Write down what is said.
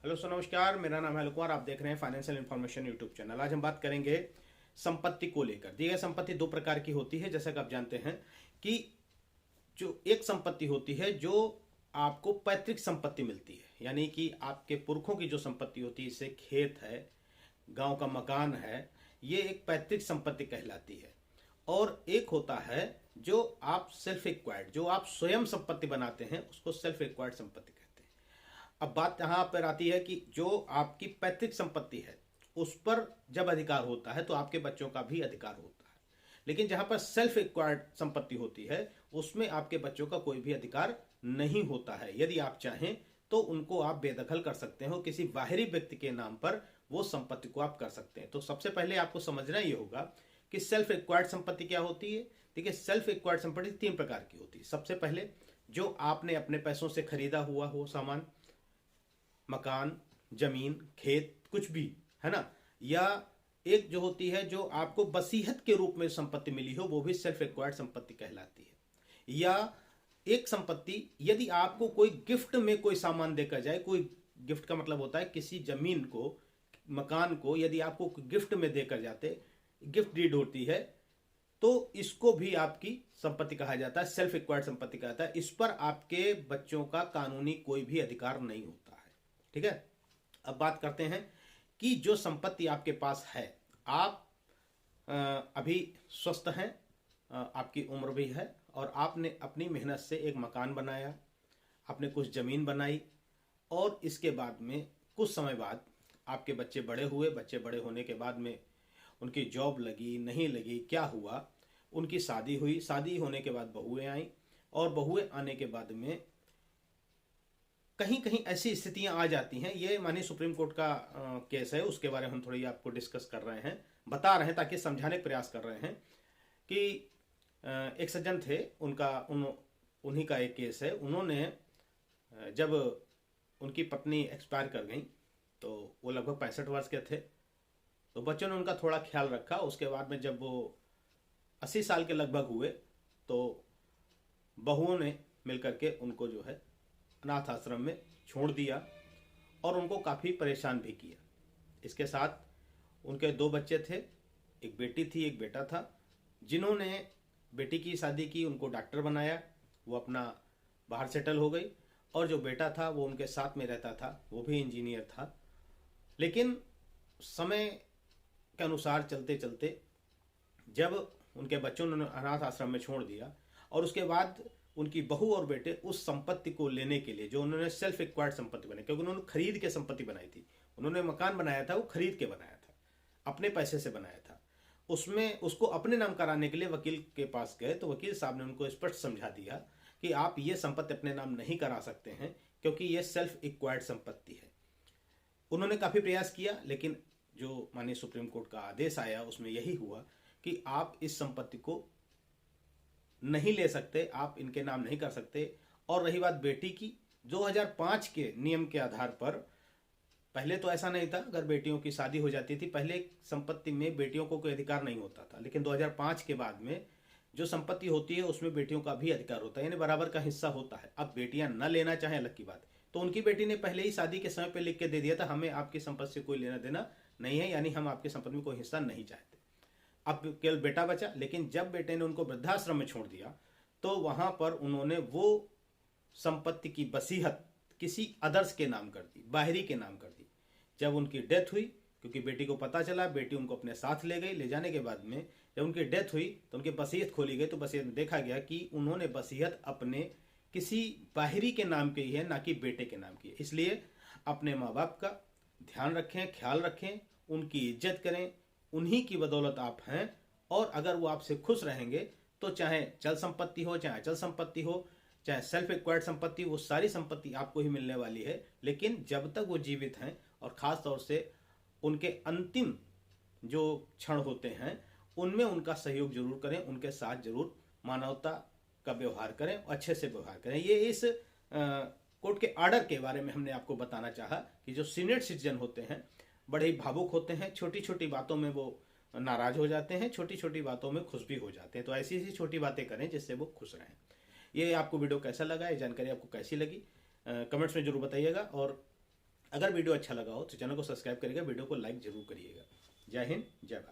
Hello sir, नमस्कार। मेरा नाम है अनिल कुमार। आप देख रहे हैं फाइनेंशियल इन्फॉर्मेशन यूट्यूब चैनल। आज हम बात करेंगे संपत्ति को लेकर। दी गई संपत्ति दो प्रकार की होती है, जैसा कि आप जानते हैं कि जो एक संपत्ति होती है जो आपको पैतृक संपत्ति मिलती है, यानी कि आपके पुरखों की जो संपत्ति होती है, जैसे खेत है, गांव का मकान है, ये एक पैतृक संपत्ति कहलाती है। और एक होता है जो आप सेल्फ एक्वायर्ड, जो आप स्वयं संपत्ति बनाते हैं, उसको सेल्फ एक्वायर्ड संपत्ति कहते हैं। अब बात यहाँ पर आती है कि जो आपकी पैतृक संपत्ति है उस पर जब अधिकार होता है तो आपके बच्चों का भी अधिकार होता है, लेकिन जहां पर सेल्फ एक्वायर्ड संपत्ति होती है उसमें आपके बच्चों का कोई भी अधिकार नहीं होता है। यदि आप चाहें तो उनको आप बेदखल कर सकते हो, किसी बाहरी व्यक्ति के नाम पर वो संपत्ति को आप कर सकते हैं। तो सबसे पहले आपको समझना ये होगा कि सेल्फ एक्वायर्ड संपत्ति क्या होती है। देखिए, सेल्फ एक्वायर्ड संपत्ति तीन प्रकार की होती है। सबसे पहले जो आपने अपने पैसों से खरीदा हुआ हो सामान, मकान, जमीन, खेत, कुछ भी, है ना। या एक जो होती है जो आपको वसीयत के रूप में संपत्ति मिली हो, वो भी सेल्फ एक्वायर्ड संपत्ति कहलाती है। या एक संपत्ति यदि आपको कोई गिफ्ट में कोई सामान देकर जाए, कोई गिफ्ट का मतलब होता है किसी जमीन को, मकान को यदि आपको गिफ्ट में देकर जाते, गिफ्ट डीड होती है, तो इसको भी आपकी संपत्ति कहा जाता है, सेल्फ एक्वायर्ड संपत्ति कहा जाता है। इस पर आपके बच्चों का कानूनी कोई भी अधिकार नहीं होता है। ठीक है। अब बात करते हैं कि जो संपत्ति आपके पास है, आप अभी स्वस्थ हैं, आपकी उम्र भी है और आपने अपनी मेहनत से एक मकान बनाया, आपने कुछ जमीन बनाई, और इसके बाद में कुछ समय बाद आपके बच्चे बड़े हुए। बच्चे बड़े होने के बाद में उनकी जॉब लगी, नहीं लगी, क्या हुआ, उनकी शादी हुई, शादी होने के बाद बहुएं आई, और बहुएं आने के बाद में कहीं कहीं ऐसी स्थितियां आ जाती हैं। ये माननीय सुप्रीम कोर्ट का केस है, उसके बारे में हम थोड़ी आपको डिस्कस कर रहे हैं, बता रहे हैं, ताकि समझाने का प्रयास कर रहे हैं कि एक सज्जन थे, उन्हीं का एक केस है। उन्होंने जब उनकी पत्नी एक्सपायर कर गई तो वो लगभग 65 वर्ष के थे, तो बच्चों ने उनका थोड़ा ख्याल रखा। उसके बाद में जब वो 80 साल के लगभग हुए तो बहुओं ने मिलकर के उनको जो है अनाथ आश्रम में छोड़ दिया और उनको काफ़ी परेशान भी किया। इसके साथ उनके दो बच्चे थे, एक बेटी थी, एक बेटा था, जिन्होंने बेटी की शादी की, उनको डॉक्टर बनाया, वो अपना बाहर सेटल हो गई, और जो बेटा था वो उनके साथ में रहता था, वो भी इंजीनियर था। लेकिन समय के अनुसार चलते चलते जब उनके बच्चों ने अनाथ आश्रम में छोड़ दिया, और उसके बाद उनकी बहू और बेटे उस संपत्ति को लेने के लिए, जो उन्होंने सेल्फ एक्वायर्ड संपत्ति बनाई, क्योंकि उन्होंने खरीद के संपत्ति बनाई थी, उन्होंने मकान बनाया था, वो खरीद के बनाया था, अपने पैसे से बनाया था, उसमें उसको अपने नाम कराने के लिए वकील के पास गए, तो वकील साहब ने उनको स्पष्ट समझा दिया कि आप ये संपत्ति अपने नाम नहीं करा सकते हैं, क्योंकि ये सेल्फ एक्वायर्ड संपत्ति है। उन्होंने काफ़ी प्रयास किया, लेकिन जो माननीय सुप्रीम कोर्ट का आदेश आया उसमें यही हुआ कि आप इस संपत्ति को नहीं ले सकते, आप इनके नाम नहीं कर सकते। और रही बात बेटी की, 2005 के नियम के आधार पर, पहले तो ऐसा नहीं था, अगर बेटियों की शादी हो जाती थी, पहले संपत्ति में बेटियों को कोई अधिकार नहीं होता था, लेकिन 2005 के बाद में जो संपत्ति होती है उसमें बेटियों का भी अधिकार होता है, यानी बराबर का हिस्सा होता है। अब बेटियां न लेना चाहें अलग की बात, तो उनकी बेटी ने पहले ही शादी के समय पर लिख के दे दिया था, हमें आपकी संपत्ति से कोई लेना देना नहीं है, यानी हम आपकी संपत्ति में कोई हिस्सा नहीं चाहते। अब केवल बेटा बचा, लेकिन जब बेटे ने उनको वृद्धाश्रम में छोड़ दिया तो वहां पर उन्होंने वो संपत्ति की वसीयत किसी अदर्स के नाम कर दी, बाहरी के नाम कर दी। जब उनकी डेथ हुई, क्योंकि बेटी को पता चला, बेटी उनको अपने साथ ले गई, ले जाने के बाद में जब उनकी डेथ हुई तो उनकी वसीयत खोली गई, तो वसीयत में देखा गया कि उन्होंने वसीयत अपने किसी बाहरी के नाम की है, ना कि बेटे के नाम की है। इसलिए अपने माँ बाप का ध्यान रखें, ख्याल रखें, उनकी इज्जत करें, उन्हीं की बदौलत आप हैं, और अगर वो आपसे खुश रहेंगे तो चाहे चल संपत्ति हो, चाहे अचल संपत्ति हो, चाहे सेल्फ एक्वायर्ड संपत्ति, वो सारी संपत्ति आपको ही मिलने वाली है। लेकिन जब तक वो जीवित हैं, और ख़ास तौर से उनके अंतिम जो क्षण होते हैं, उनमें उनका सहयोग जरूर करें, उनके साथ जरूर मानवता का व्यवहार करें, अच्छे से व्यवहार करें। ये इस कोर्ट के ऑर्डर के बारे में हमने आपको बताना चाहा कि जो सीनियर सिटीजन होते हैं बड़े ही भावुक होते हैं, छोटी छोटी बातों में वो नाराज हो जाते हैं, छोटी छोटी बातों में खुश भी हो जाते हैं। तो ऐसी ऐसी छोटी बातें करें जिससे वो खुश रहें। ये आपको वीडियो कैसा लगा, ये जानकारी आपको कैसी लगी, कमेंट्स में जरूर बताइएगा। और अगर वीडियो अच्छा लगा हो तो चैनल को सब्सक्राइब करिएगा, वीडियो को लाइक जरूर करिएगा। जय हिंद, जय भारत।